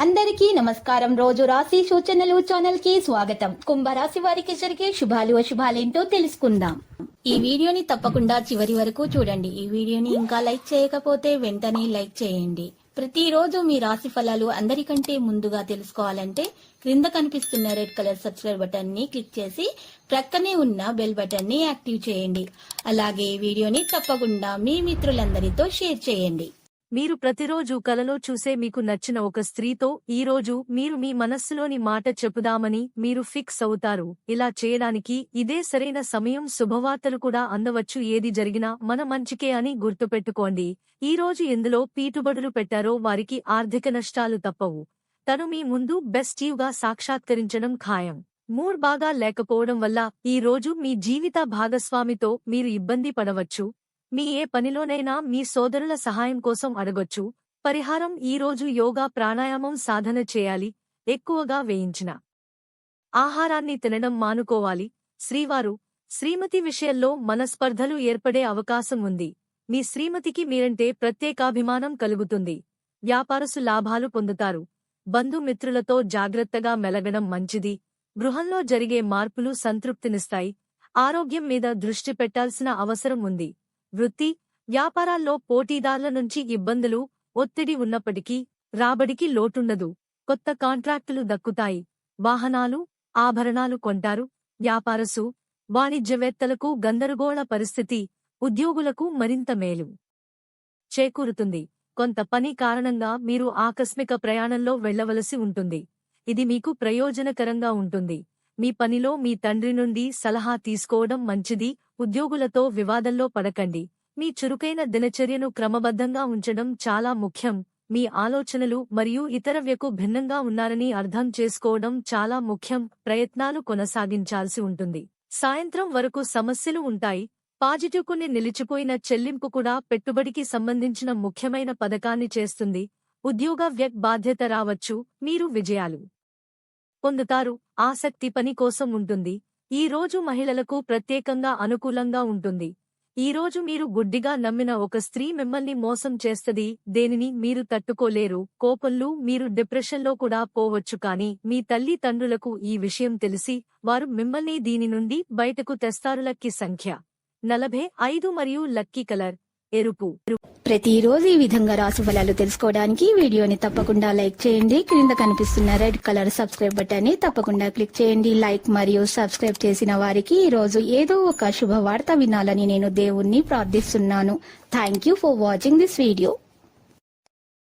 అందరికీ నమస్కారం. రోజు రాశి సూచనలు ఛానల్ కి స్వాగతం. కుంభరాశి వారికి జరిగే శుభాలు అశుభాలేంటో తెలుసుకుందాం. ఈ వీడియోని తప్పకుండా చివరి వరకు చూడండి. ఈ వీడియోని ఇంకా లైక్ చేయకపోతే వెంటనే లైక్ చేయండి. ప్రతిరోజు మీ రాశి ఫలాలు అందరికంటే ముందుగా తెలుసుకోవాలంటే క్రింద కనిపిస్తున్న రెడ్ కలర్ సబ్స్క్రైబ్ బటన్ ని క్లిక్ చేసి ప్రక్కనే ఉన్న బెల్ బటన్ ని యాక్టివ్ చేయండి. అలాగే ఈ వీడియోని తప్పకుండా మీ మిత్రులందరితో షేర్ చేయండి. మీరు ప్రతిరోజు కలలో చూసే మీకు నచ్చిన ఒక స్త్రీతో ఈరోజు మీరు మీ మనస్సులోని మాట చెప్పుదామని మీరు ఫిక్స్ అవుతారు. ఇలా చేయడానికి ఇదే సరైన సమయం. శుభవార్తలు కూడా అందవచ్చు. ఏది జరిగినా మన మంచికే అని గుర్తుపెట్టుకోండి. ఈరోజు ఎందులో పీటుబడులు పెట్టారో వారికి ఆర్థిక నష్టాలు తప్పవు. తను మీ ముందు బెస్టీవ్గా సాక్షాత్కరించడం ఖాయం. మూడ్ బాగా లేకపోవడం వల్ల ఈ రోజు మీ జీవిత భాగస్వామితో మీరు ఇబ్బంది పడవచ్చు. మీ ఏ పనిలోనైనా మీ సోదరుల సహాయం కోసం అడగొచ్చు. పరిహారం: ఈరోజు యోగా ప్రాణాయామం సాధన చేయాలి. ఎక్కువగా వేయించిన ఆహారాన్ని తినడం మానుకోవాలి. శ్రీవారు శ్రీమతి విషయంలో మనస్పర్ధలు ఏర్పడే అవకాశం ఉంది. మీ శ్రీమతికి మీరంటే ప్రత్యేకాభిమానం కలుగుతుంది. వ్యాపారసు లాభాలు పొందుతారు. బంధుమిత్రులతో జాగ్రత్తగా మెలగడం మంచిది. గృహంలో జరిగే మార్పులు సంతృప్తినిస్తాయి. ఆరోగ్యం మీద దృష్టి పెట్టాల్సిన అవసరం ఉంది. వృత్తి వ్యాపారాల్లో పోటీదారుల నుంచి ఇబ్బందులు ఒత్తిడి ఉన్నప్పటికీ రాబడికి లోటుండదు. కొత్త కాంట్రాక్టులు దక్కుతాయి. వాహనాలు ఆభరణాలు కొంటారు. వ్యాపారసు వాణిజ్యవేత్తలకు గందరగోళ పరిస్థితి. ఉద్యోగులకు మరింత మేలు చేకూరుతుంది. కొంత పని కారణంగా మీరు ఆకస్మిక ప్రయాణంలో వెళ్లవలసి ఉంటుంది. ఇది మీకు ప్రయోజనకరంగా ఉంటుంది. మీ పనిలో మీ తండ్రి నుండి సలహా తీసుకోవడం మంచిది. ఉద్యోగులతో వివాదంలో పడకండి. మీ చురుకైన దినచర్యను క్రమబద్ధంగా ఉంచడం చాలా ముఖ్యం. మీ ఆలోచనలు మరియు ఇతరవ్యకు భిన్నంగా ఉన్నారని అర్థం చేసుకోవడం చాలా ముఖ్యం. ప్రయత్నాలు కొనసాగించాల్సి ఉంటుంది. సాయంత్రం వరకు సమస్యలు ఉంటాయి. పాజిటివ్ కొన్ని నిలిచిపోయిన చెల్లింపు కూడా పెట్టుబడికి సంబంధించిన ముఖ్యమైన పథకాన్ని చేస్తుంది. ఉద్యోగ వ్యక్ బాధ్యత రావచ్చు. మీరు విజయాలు పొందుతారు. ఆసక్తి పని కోసం ఉంటుంది. ఈ రోజు మహిళలకు ప్రత్యేకంగా అనుకూలంగా ఉంటుంది. ఈ రోజు మీరు గుడ్డిగా నమ్మిన ఒక స్త్రీ మిమ్మల్ని మోసం చేస్తది. దేనిని మీరు తట్టుకోలేరు. కోపంలో మీరు డిప్రెషన్లో కూడా పోవచ్చు. కానీ మీ తల్లి తండ్రులకు ఈ విషయం తెలిసి వారు మిమ్మల్ని దీని నుండి బయటకు తెస్తారు. లక్కీ సంఖ్య 45 మరియు లక్కీ కలర్ ఎరుపు. ప్రతిరోజు ఈ విధంగా రాశి ఫలాలు తెలుసుకోవడానికి వీడియోని తప్పకుండా లైక్ చేయండి. క్రింద కనిపిస్తున్న రెడ్ కలర్ సబ్స్క్రైబ్ బటన్ ని తప్పకుండా క్లిక్ చేయండి. లైక్ మరియు సబ్స్క్రైబ్ చేసిన వారికి ఈ రోజు ఏదో ఒక శుభవార్త వినాలని నేను దేవుణ్ణి ప్రార్థిస్తున్నాను. Thank you for watching this video.